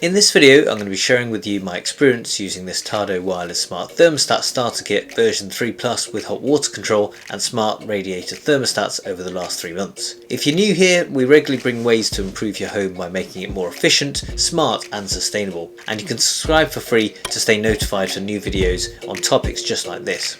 In this video I'm going to be sharing with you my experience using this Tado Wireless Smart Thermostat Starter Kit version 3 Plus with hot water control and smart radiator thermostats over the last 3 months. If you're new here, we regularly bring ways to improve your home by making it more efficient, smart and sustainable, and you can subscribe for free to stay notified for new videos on topics just like this.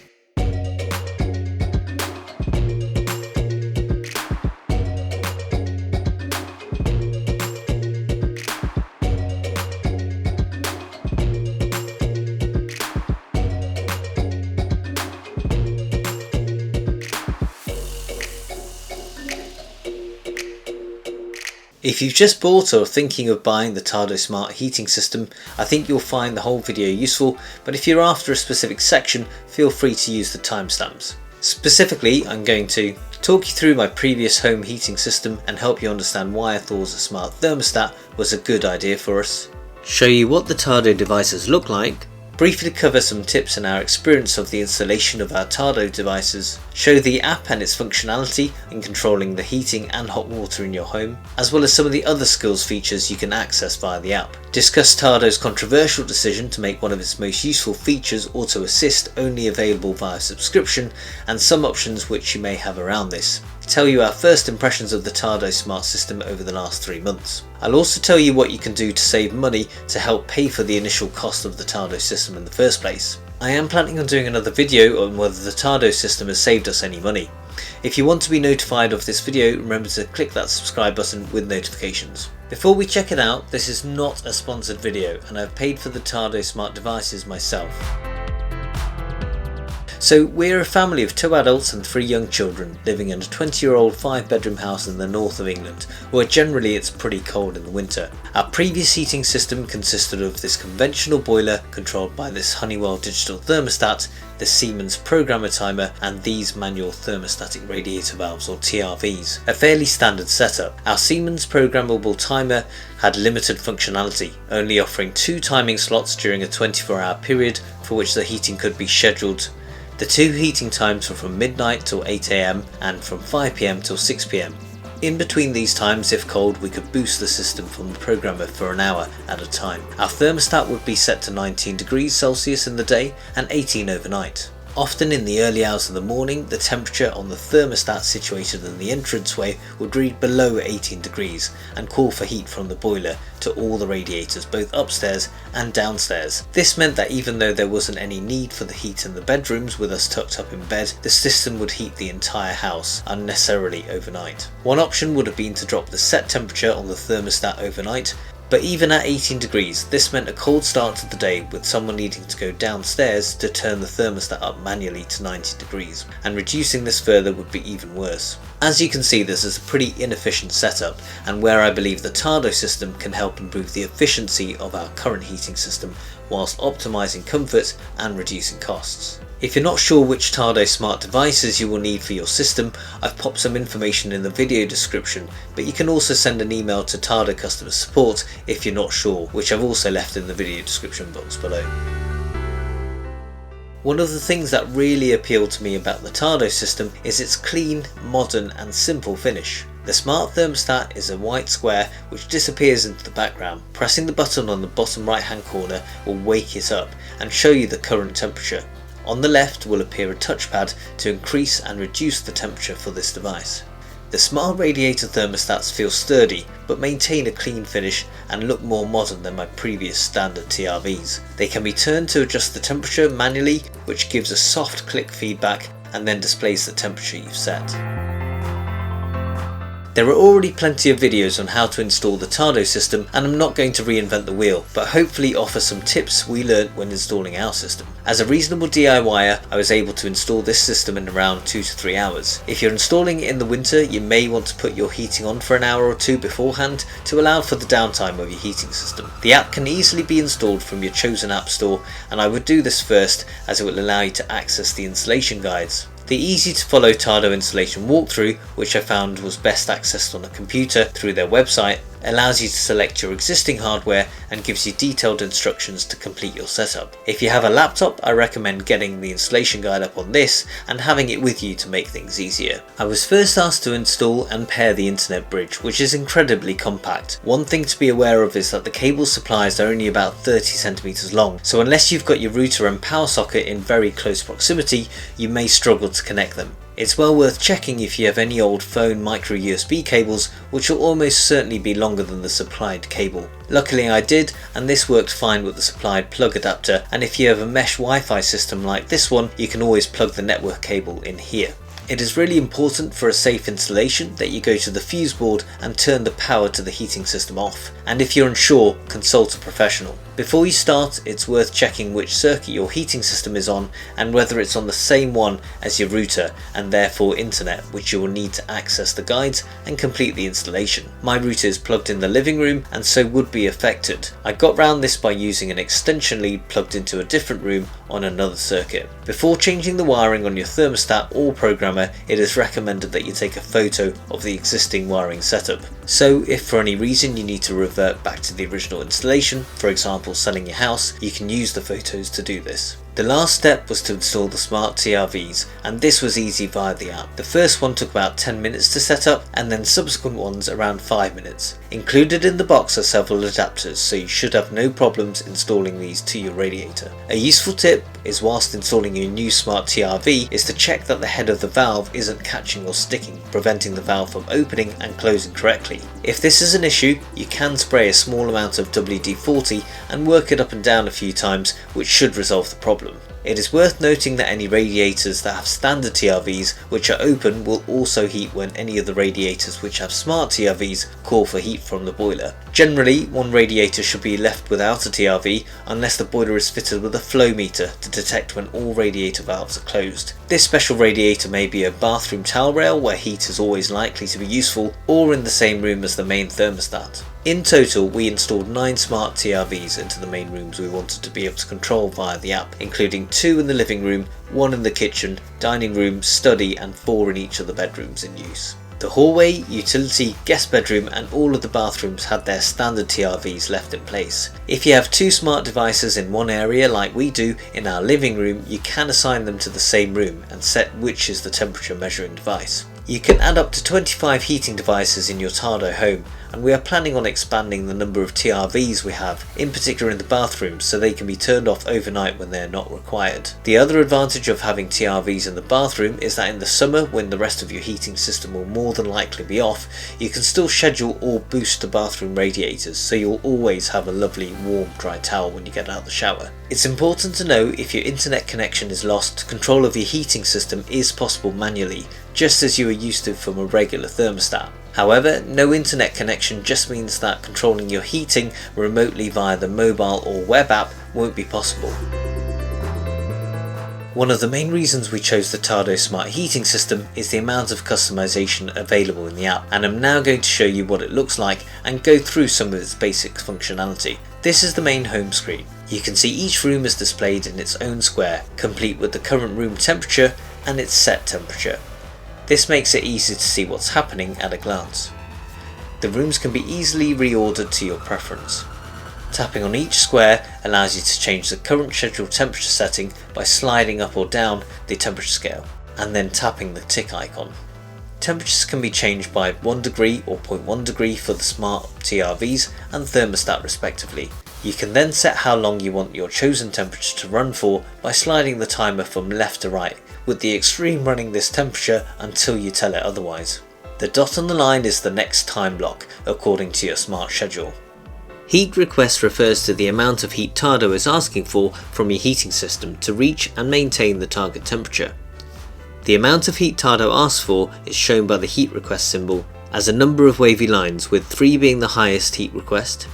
If you've just bought or are thinking of buying the Tado Smart heating system, I think you'll find the whole video useful, but if you're after a specific section, feel free to use the timestamps. Specifically, I'm going to talk you through my previous home heating system and help you understand why I thought a smart thermostat was a good idea for us, show you what the Tado devices look like, briefly cover some tips and our experience of the installation of our Tado devices, show the app and its functionality in controlling the heating and hot water in your home, as well as some of the other skills features you can access via the app, discuss Tado's controversial decision to make one of its most useful features Auto Assist only available via subscription, and some options which you may have around this, tell you our first impressions of the Tado Smart system over the last 3 months. I'll also tell you what you can do to save money to help pay for the initial cost of the Tado system in the first place. I am planning on doing another video on whether the Tado system has saved us any money. If you want to be notified of this video, remember to click that subscribe button with notifications. Before we check it out, this is not a sponsored video and I've paid for the Tado Smart devices myself. So we're a family of 2 adults and 3 young children living in a 20-year-old 5-bedroom house in the north of England, where generally it's pretty cold in the winter. Our previous heating system consisted of this conventional boiler controlled by this Honeywell digital thermostat, the Siemens programmer timer and these manual thermostatic radiator valves or TRVs, a fairly standard setup. Our Siemens programmable timer had limited functionality, only offering 2 timing slots during a 24-hour period for which the heating could be scheduled. The 2 heating times were from midnight till 8 AM and from 5 PM till 6 PM. In between these times, if cold, we could boost the system from the programmer for an hour at a time. Our thermostat would be set to 19 degrees Celsius in the day and 18 overnight. Often in the early hours of the morning, the temperature on the thermostat situated in the entranceway would read below 18 degrees and call for heat from the boiler to all the radiators both upstairs and downstairs. This meant that even though there wasn't any need for the heat in the bedrooms with us tucked up in bed, the system would heat the entire house unnecessarily overnight. One option would have been to drop the set temperature on the thermostat overnight, but even at 18 degrees, this meant a cold start to the day with someone needing to go downstairs to turn the thermostat up manually to 90 degrees, and reducing this further would be even worse. As you can see, this is a pretty inefficient setup, and where I believe the Tado system can help improve the efficiency of our current heating system whilst optimizing comfort and reducing costs. If you're not sure which Tado Smart devices you will need for your system, I've popped some information in the video description, but you can also send an email to Tado customer support if you're not sure, which I've also left in the video description box below. One of the things that really appealed to me about the Tado system is its clean, modern and simple finish. The smart thermostat is a white square which disappears into the background. Pressing the button on the bottom right hand corner will wake it up and show you the current temperature. On the left will appear a touchpad to increase and reduce the temperature for this device. The smart radiator thermostats feel sturdy but maintain a clean finish and look more modern than my previous standard TRVs. They can be turned to adjust the temperature manually, which gives a soft click feedback and then displays the temperature you've set. There are already plenty of videos on how to install the Tado system and I'm not going to reinvent the wheel, but hopefully offer some tips we learnt when installing our system. As a reasonable DIYer, I was able to install this system in around 2 to 3 hours. If you're installing it in the winter, you may want to put your heating on for an hour or 2 beforehand to allow for the downtime of your heating system. The app can easily be installed from your chosen app store, and I would do this first as it will allow you to access the installation guides. The easy to follow Tado installation walkthrough, which I found was best accessed on a computer through their website, allows you to select your existing hardware and gives you detailed instructions to complete your setup. If you have a laptop, I recommend getting the installation guide up on this and having it with you to make things easier. I was first asked to install and pair the internet bridge, which is incredibly compact. One thing to be aware of is that the cable supplies are only about 30 centimeters long, so unless you've got your router and power socket in very close proximity, you may struggle to connect them. It's well worth checking if you have any old phone micro USB cables, which will almost certainly be longer than the supplied cable. Luckily I did, and this worked fine with the supplied plug adapter, and if you have a mesh Wi-Fi system like this one, you can always plug the network cable in here. It is really important for a safe installation that you go to the fuse board and turn the power to the heating system off, and if you're unsure, consult a professional. Before you start, it's worth checking which circuit your heating system is on and whether it's on the same one as your router and therefore internet, which you will need to access the guides and complete the installation. My router is plugged in the living room and so would be affected. I got round this by using an extension lead plugged into a different room on another circuit. Before changing the wiring on your thermostat or programmer, it is recommended that you take a photo of the existing wiring setup. So if for any reason you need to revert back to the original installation, for example selling your house, you can use the photos to do this. The last step was to install the Smart TRVs, and this was easy via the app. The first one took about 10 minutes to set up, and then subsequent ones around 5 minutes. Included in the box are several adapters, so you should have no problems installing these to your radiator. A useful tip is whilst installing your new Smart TRV is to check that the head of the valve isn't catching or sticking, preventing the valve from opening and closing correctly. If this is an issue, you can spray a small amount of WD-40 and work it up and down a few times, which should resolve the problem. It is worth noting that any radiators that have standard TRVs which are open will also heat when any of the radiators which have smart TRVs call for heat from the boiler. Generally, one radiator should be left without a TRV unless the boiler is fitted with a flow meter to detect when all radiator valves are closed. This special radiator may be a bathroom towel rail where heat is always likely to be useful, or in the same room as the main thermostat. In total, we installed 9 smart TRVs into the main rooms we wanted to be able to control via the app, including 2 in the living room, 1 in the kitchen, dining room, study and 4 in each of the bedrooms in use. The hallway, utility, guest bedroom and all of the bathrooms had their standard TRVs left in place. If you have 2 smart devices in one area like we do in our living room, you can assign them to the same room and set which is the temperature measuring device. You can add up to 25 heating devices in your Tado home, and we are planning on expanding the number of TRVs we have, in particular in the bathrooms, so they can be turned off overnight when they are not required. The other advantage of having TRVs in the bathroom is that in the summer, when the rest of your heating system will more than likely be off, you can still schedule or boost the bathroom radiators, so you'll always have a lovely warm dry towel when you get out of the shower. It's important to know if your internet connection is lost, control of your heating system is possible manually, just as you are used to from a regular thermostat. However, no internet connection just means that controlling your heating remotely via the mobile or web app won't be possible. One of the main reasons we chose the Tado Smart Heating System is the amount of customization available in the app, and I'm now going to show you what it looks like and go through some of its basic functionality. This is the main home screen. You can see each room is displayed in its own square, complete with the current room temperature and its set temperature. This makes it easy to see what's happening at a glance. The rooms can be easily reordered to your preference. Tapping on each square allows you to change the current scheduled temperature setting by sliding up or down the temperature scale, and then tapping the tick icon. Temperatures can be changed by 1 degree or 0.1 degree for the smart TRVs and thermostat respectively. You can then set how long you want your chosen temperature to run for by sliding the timer from left to right, with the extreme running this temperature until you tell it otherwise. The dot on the line is the next time block according to your smart schedule. Heat request refers to the amount of heat Tado is asking for from your heating system to reach and maintain the target temperature. The amount of heat Tado asks for is shown by the heat request symbol as a number of wavy lines, with 3 being the highest heat request,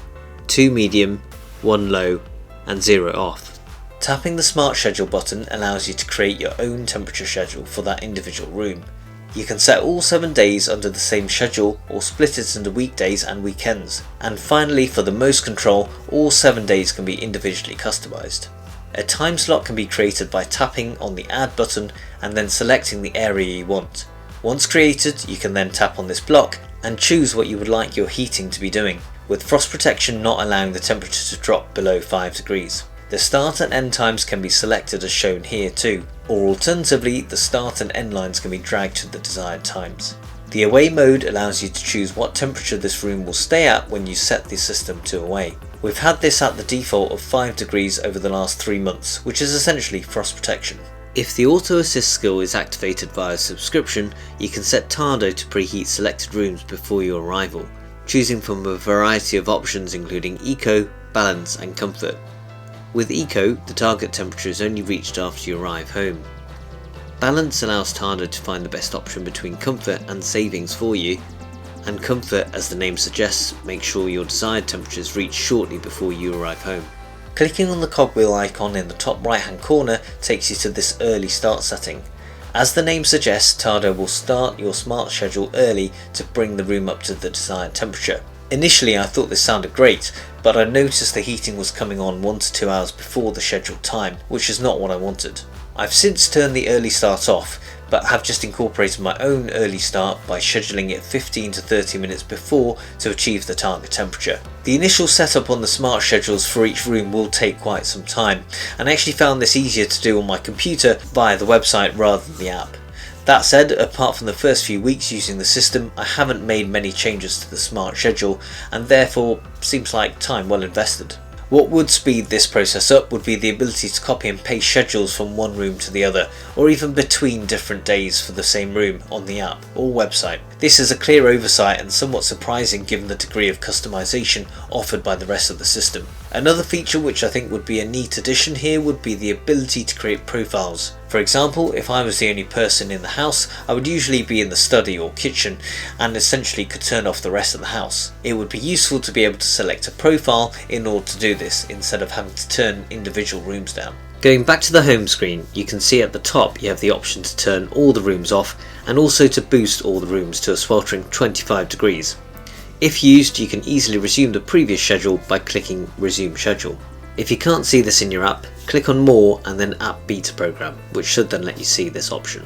2 medium, 1 low and 0 off. Tapping the Smart Schedule button allows you to create your own temperature schedule for that individual room. You can set all 7 days under the same schedule or split it into weekdays and weekends. And finally, for the most control, all 7 days can be individually customized. A time slot can be created by tapping on the Add button and then selecting the area you want. Once created, you can then tap on this block and choose what you would like your heating to be doing, with frost protection not allowing the temperature to drop below 5 degrees. The start and end times can be selected as shown here too, or alternatively the start and end lines can be dragged to the desired times. The away mode allows you to choose what temperature this room will stay at when you set the system to away. We've had this at the default of 5 degrees over the last 3 months, which is essentially frost protection. If the auto assist skill is activated via subscription, you can set Tado to preheat selected rooms before your arrival, choosing from a variety of options including Eco, Balance and Comfort. With Eco, the target temperature is only reached after you arrive home. Balance allows Tado to find the best option between comfort and savings for you, and Comfort, as the name suggests, makes sure your desired temperature is reached shortly before you arrive home. Clicking on the cogwheel icon in the top right hand corner takes you to this early start setting. As the name suggests, Tado will start your smart schedule early to bring the room up to the desired temperature. Initially I thought this sounded great, but I noticed the heating was coming on 1 to 2 hours before the scheduled time, which is not what I wanted. I've since turned the early start off, but have just incorporated my own early start by scheduling it 15 to 30 minutes before to achieve the target temperature. The initial setup on the smart schedules for each room will take quite some time, and I actually found this easier to do on my computer via the website rather than the app. That said, apart from the first few weeks using the system, I haven't made many changes to the smart schedule, and therefore seems like time well invested. What would speed this process up would be the ability to copy and paste schedules from one room to the other, or even between different days for the same room on the app or website. This is a clear oversight and somewhat surprising given the degree of customization offered by the rest of the system. Another feature which I think would be a neat addition here would be the ability to create profiles. For example, if I was the only person in the house, I would usually be in the study or kitchen and essentially could turn off the rest of the house. It would be useful to be able to select a profile in order to do this instead of having to turn individual rooms down. Going back to the home screen, you can see at the top you have the option to turn all the rooms off and also to boost all the rooms to a sweltering 25 degrees. If used, you can easily resume the previous schedule by clicking Resume Schedule. If you can't see this in your app, click on More and then App Beta Program, which should then let you see this option.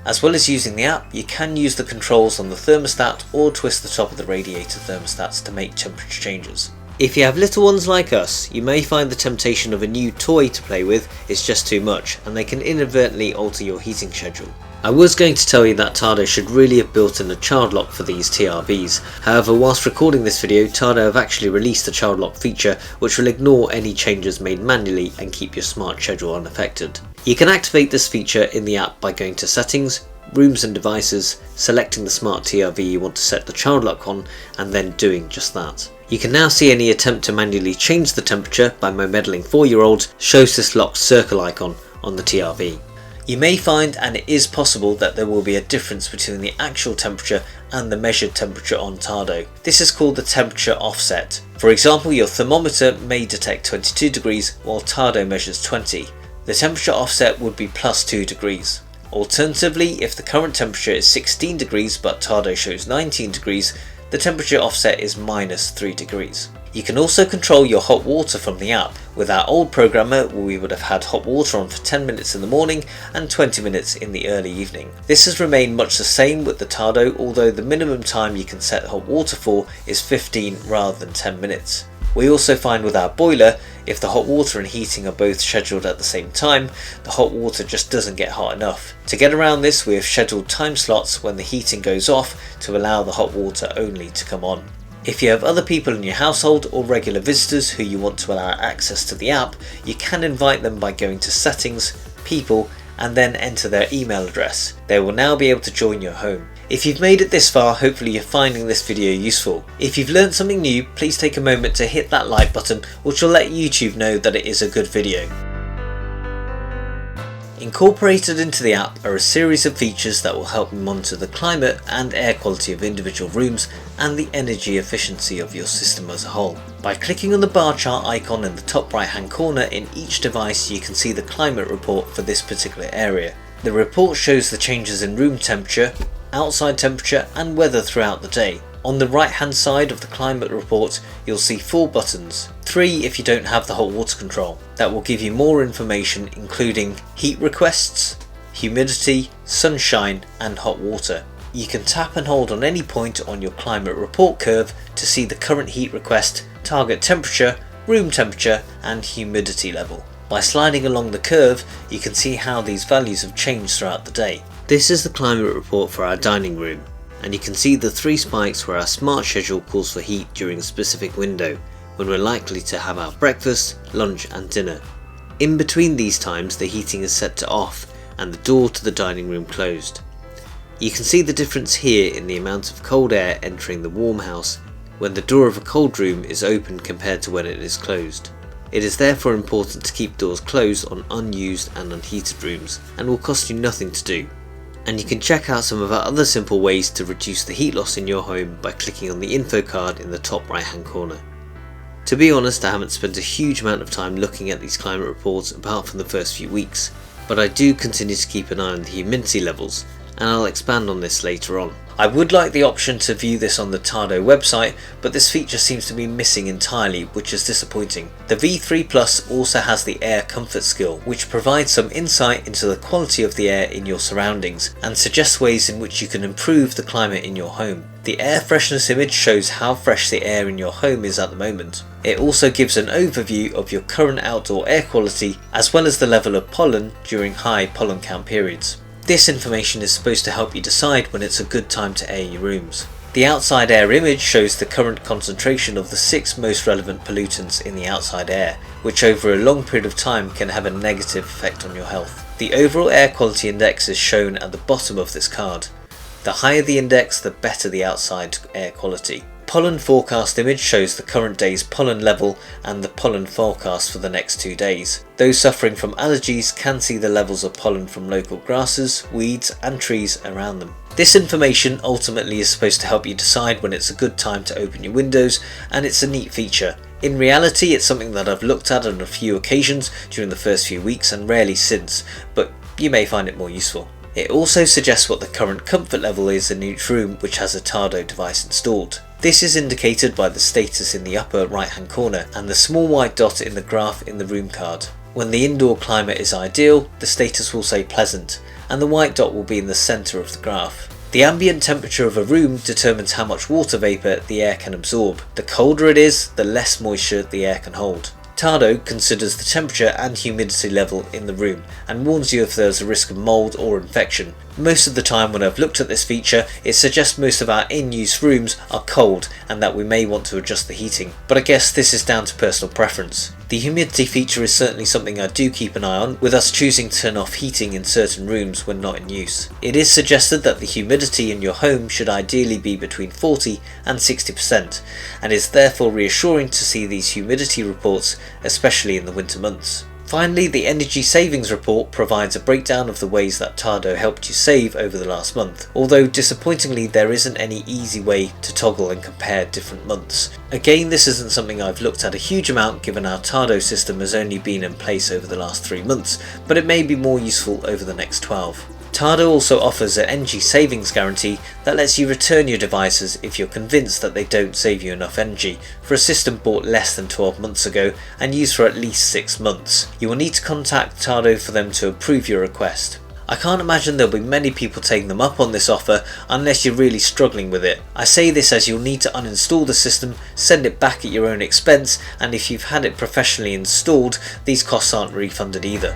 As well as using the app, you can use the controls on the thermostat or twist the top of the radiator thermostats to make temperature changes. If you have little ones like us, you may find the temptation of a new toy to play with is just too much, and they can inadvertently alter your heating schedule. I was going to tell you that Tado should really have built in a child lock for these TRVs, however whilst recording this video Tado have actually released a child lock feature which will ignore any changes made manually and keep your smart schedule unaffected. You can activate this feature in the app by going to Settings, Rooms and Devices, selecting the smart TRV you want to set the child lock on and then doing just that. You can now see any attempt to manually change the temperature by my meddling 4-year-old shows this locked circle icon on the TRV. You may find, and it is possible, that there will be a difference between the actual temperature and the measured temperature on Tado. This is called the temperature offset. For example, your thermometer may detect 22 degrees while Tado measures 20. The temperature offset would be plus 2 degrees. Alternatively, if the current temperature is 16 degrees but Tado shows 19 degrees, the temperature offset is minus 3 degrees. You can also control your hot water from the app. With our old programmer, we would have had hot water on for 10 minutes in the morning and 20 minutes in the early evening. This has remained much the same with the Tado, although the minimum time you can set hot water for is 15 rather than 10 minutes. We also find with our boiler, if the hot water and heating are both scheduled at the same time, the hot water just doesn't get hot enough. To get around this, we have scheduled time slots when the heating goes off to allow the hot water only to come on. If you have other people in your household or regular visitors who you want to allow access to the app, you can invite them by going to Settings, People, and then enter their email address. They will now be able to join your home. If you've made it this far, hopefully you're finding this video useful. If you've learned something new, please take a moment to hit that like button, which will let YouTube know that it is a good video. Incorporated into the app are a series of features that will help you monitor the climate and air quality of individual rooms and the energy efficiency of your system as a whole. By clicking on the bar chart icon in the top right hand corner in each device, you can see the climate report for this particular area. The report shows the changes in room temperature, outside temperature and weather throughout the day. On the right hand side of the climate report you'll see 4 buttons, 3 if you don't have the hot water control. That will give you more information including heat requests, humidity, sunshine and hot water. You can tap and hold on any point on your climate report curve to see the current heat request, target temperature, room temperature and humidity level. By sliding along the curve, you can see how these values have changed throughout the day. This is the climate report for our dining room, and you can see the 3 spikes where our smart schedule calls for heat during a specific window, when we're likely to have our breakfast, lunch and dinner. In between these times, the heating is set to off and the door to the dining room closed. You can see the difference here in the amount of cold air entering the warm house when the door of a cold room is open compared to when it is closed. It is therefore important to keep doors closed on unused and unheated rooms, and will cost you nothing to do. And you can check out some of our other simple ways to reduce the heat loss in your home by clicking on the info card in the top right hand corner. To be honest, I haven't spent a huge amount of time looking at these climate reports apart from the first few weeks, but I do continue to keep an eye on the humidity levels, and I'll expand on this later on. I would like the option to view this on the Tado website, but this feature seems to be missing entirely, which is disappointing. The V3 Plus also has the air comfort skill, which provides some insight into the quality of the air in your surroundings and suggests ways in which you can improve the climate in your home. The air freshness image shows how fresh the air in your home is at the moment. It also gives an overview of your current outdoor air quality as well as the level of pollen during high pollen count periods. This information is supposed to help you decide when it's a good time to air your rooms. The outside air image shows the current concentration of the 6 most relevant pollutants in the outside air, which over a long period of time can have a negative effect on your health. The overall air quality index is shown at the bottom of this card. The higher the index, the better the outside air quality. Pollen forecast image shows the current day's pollen level and the pollen forecast for the next 2 days. Those suffering from allergies can see the levels of pollen from local grasses, weeds and trees around them. This information ultimately is supposed to help you decide when it's a good time to open your windows, and it's a neat feature. In reality, it's something that I've looked at on a few occasions during the first few weeks and rarely since, but you may find it more useful. It also suggests what the current comfort level is in each room which has a Tado device installed. This is indicated by the status in the upper right hand corner and the small white dot in the graph in the room card. When the indoor climate is ideal, the status will say pleasant, and the white dot will be in the centre of the graph. The ambient temperature of a room determines how much water vapour the air can absorb. The colder it is, the less moisture the air can hold. Tado considers the temperature and humidity level in the room and warns you if there's a risk of mould or infection. Most of the time when I've looked at this feature, it suggests most of our in-use rooms are cold and that we may want to adjust the heating, but I guess this is down to personal preference. The humidity feature is certainly something I do keep an eye on, with us choosing to turn off heating in certain rooms when not in use. It is suggested that the humidity in your home should ideally be between 40 and 60%, and is therefore reassuring to see these humidity reports, especially in the winter months. Finally, the energy savings report provides a breakdown of the ways that Tado helped you save over the last month, although disappointingly there isn't any easy way to toggle and compare different months. Again, this isn't something I've looked at a huge amount given our Tado system has only been in place over the last 3 months, but it may be more useful over the next 12. Tado also offers an energy savings guarantee that lets you return your devices if you're convinced that they don't save you enough energy for a system bought less than 12 months ago and used for at least 6 months. You will need to contact Tado for them to approve your request. I can't imagine there'll be many people taking them up on this offer unless you're really struggling with it. I say this as you'll need to uninstall the system, send it back at your own expense, and if you've had it professionally installed, these costs aren't refunded either.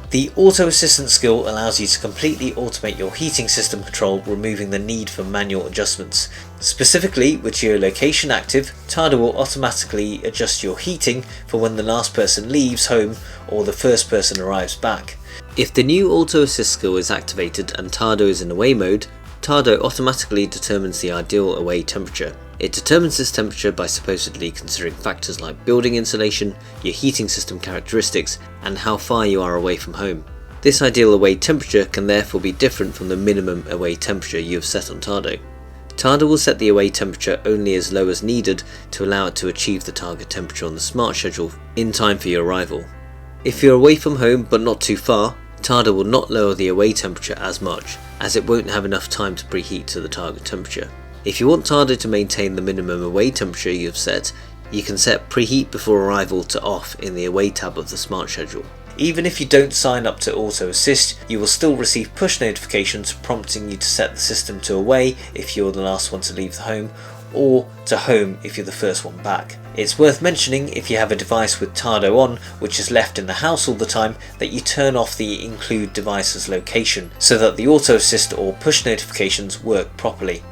The Auto Assistant skill allows you to completely automate your heating system control, removing the need for manual adjustments. Specifically, with geolocation active, Tado will automatically adjust your heating for when the last person leaves home or the first person arrives back. If the new Auto Assist skill is activated and Tado is in away mode, Tado automatically determines the ideal away temperature. It determines this temperature by supposedly considering factors like building insulation, your heating system characteristics, and how far you are away from home. This ideal away temperature can therefore be different from the minimum away temperature you have set on Tado. Tado will set the away temperature only as low as needed to allow it to achieve the target temperature on the smart schedule in time for your arrival. If you're away from home but not too far, Tado will not lower the away temperature as much, as it won't have enough time to preheat to the target temperature. If you want Tado to maintain the minimum away temperature you have set, you can set preheat before arrival to off in the away tab of the smart schedule. Even if you don't sign up to Auto Assist, you will still receive push notifications prompting you to set the system to away if you're the last one to leave the home, or to home if you're the first one back. It's worth mentioning, if you have a device with Tado on which is left in the house all the time, that you turn off the include device's location so that the Auto Assist or push notifications work properly.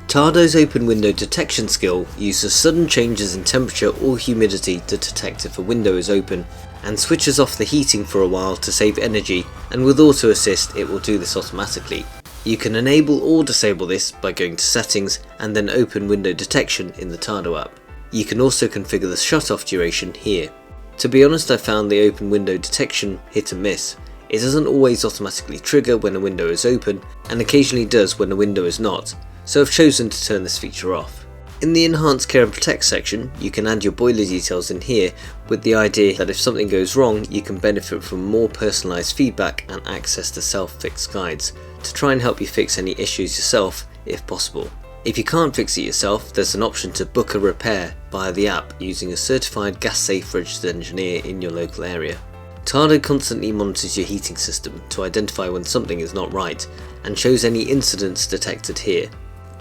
Tado's open window detection skill uses sudden changes in temperature or humidity to detect if a window is open, and switches off the heating for a while to save energy, and with Auto Assist it will do this automatically. You can enable or disable this by going to settings and then open window detection in the Tado app. You can also configure the shut-off duration here. To be honest, I found the open window detection hit and miss. It doesn't always automatically trigger when a window is open, and occasionally does when a window is not, so I've chosen to turn this feature off. In the Enhance Care and Protect section, you can add your boiler details in here, with the idea that if something goes wrong, you can benefit from more personalised feedback and access to self-fix guides to try and help you fix any issues yourself if possible. If you can't fix it yourself, there's an option to book a repair via the app using a certified gas-safe registered engineer in your local area. Tado constantly monitors your heating system to identify when something is not right, and shows any incidents detected here.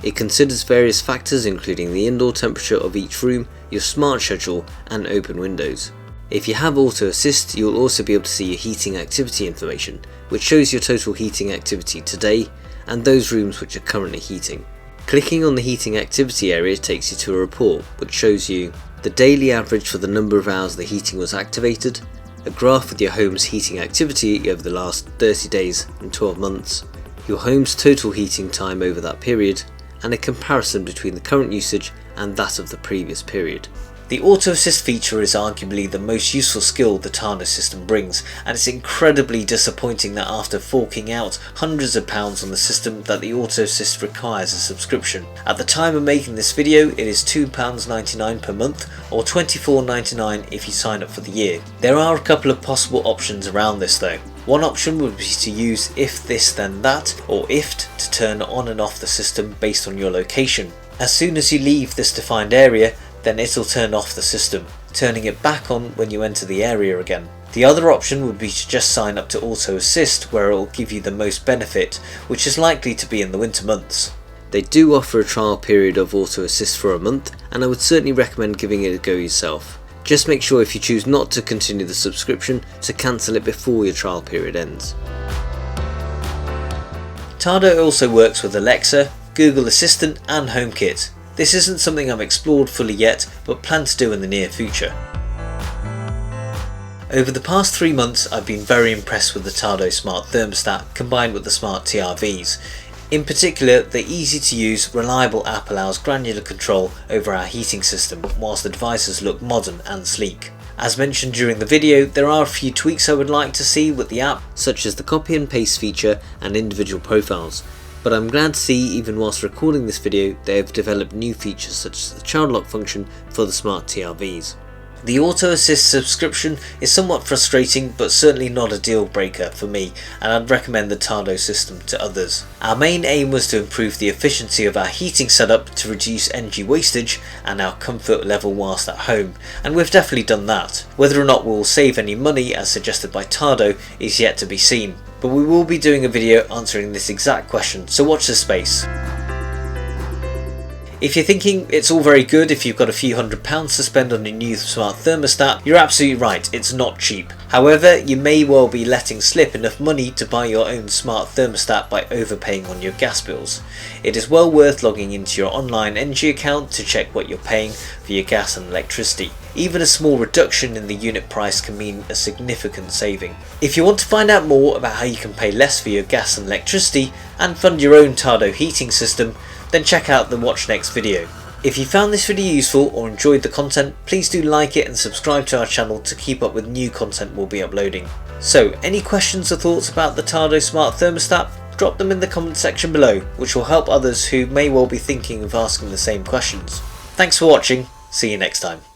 It considers various factors including the indoor temperature of each room, your smart schedule, and open windows. If you have Auto Assist, you'll also be able to see your heating activity information, which shows your total heating activity today, and those rooms which are currently heating. Clicking on the heating activity area takes you to a report which shows you the daily average for the number of hours the heating was activated, a graph with your home's heating activity over the last 30 days and 12 months, your home's total heating time over that period, and a comparison between the current usage and that of the previous period. The Auto Assist feature is arguably the most useful skill the Tado system brings, and it's incredibly disappointing that after forking out hundreds of pounds on the system that the Auto Assist requires a subscription. At the time of making this video, it is £2.99 per month or £24.99 if you sign up for the year. There are a couple of possible options around this though. One option would be to use if this then that, or IFT, to turn on and off the system based on your location. As soon as you leave this defined area, then it'll turn off the system, turning it back on when you enter the area again. The other option would be to just sign up to Auto Assist, where it will give you the most benefit, which is likely to be in the winter months. They do offer a trial period of Auto Assist for a month, and I would certainly recommend giving it a go yourself. Just make sure if you choose not to continue the subscription to cancel it before your trial period ends. Tado also works with Alexa, Google Assistant and HomeKit. This isn't something I've explored fully yet, but plan to do in the near future. Over the past 3 months I've been very impressed with the Tado Smart Thermostat combined with the Smart TRVs. In particular, the easy to use, reliable app allows granular control over our heating system whilst the devices look modern and sleek. As mentioned during the video, there are a few tweaks I would like to see with the app, such as the copy and paste feature and individual profiles. But I'm glad to see, even whilst recording this video, they have developed new features such as the child lock function for the Smart TRVs. The Auto Assist subscription is somewhat frustrating, but certainly not a deal breaker for me, and I'd recommend the Tado system to others. Our main aim was to improve the efficiency of our heating setup to reduce energy wastage and our comfort level whilst at home, and we've definitely done that. Whether or not we'll save any money as suggested by Tado is yet to be seen, but we will be doing a video answering this exact question, so watch this space. If you're thinking it's all very good if you've got a few £100s to spend on your new smart thermostat, you're absolutely right, it's not cheap. However, you may well be letting slip enough money to buy your own smart thermostat by overpaying on your gas bills. It is well worth logging into your online energy account to check what you're paying for your gas and electricity. Even a small reduction in the unit price can mean a significant saving. If you want to find out more about how you can pay less for your gas and electricity and fund your own Tado heating system, then check out the Watch Next video. If you found this video useful or enjoyed the content, please do like it and subscribe to our channel to keep up with new content we'll be uploading. So, any questions or thoughts about the Tado Smart Thermostat? Drop them in the comment section below, which will help others who may well be thinking of asking the same questions. Thanks for watching, see you next time.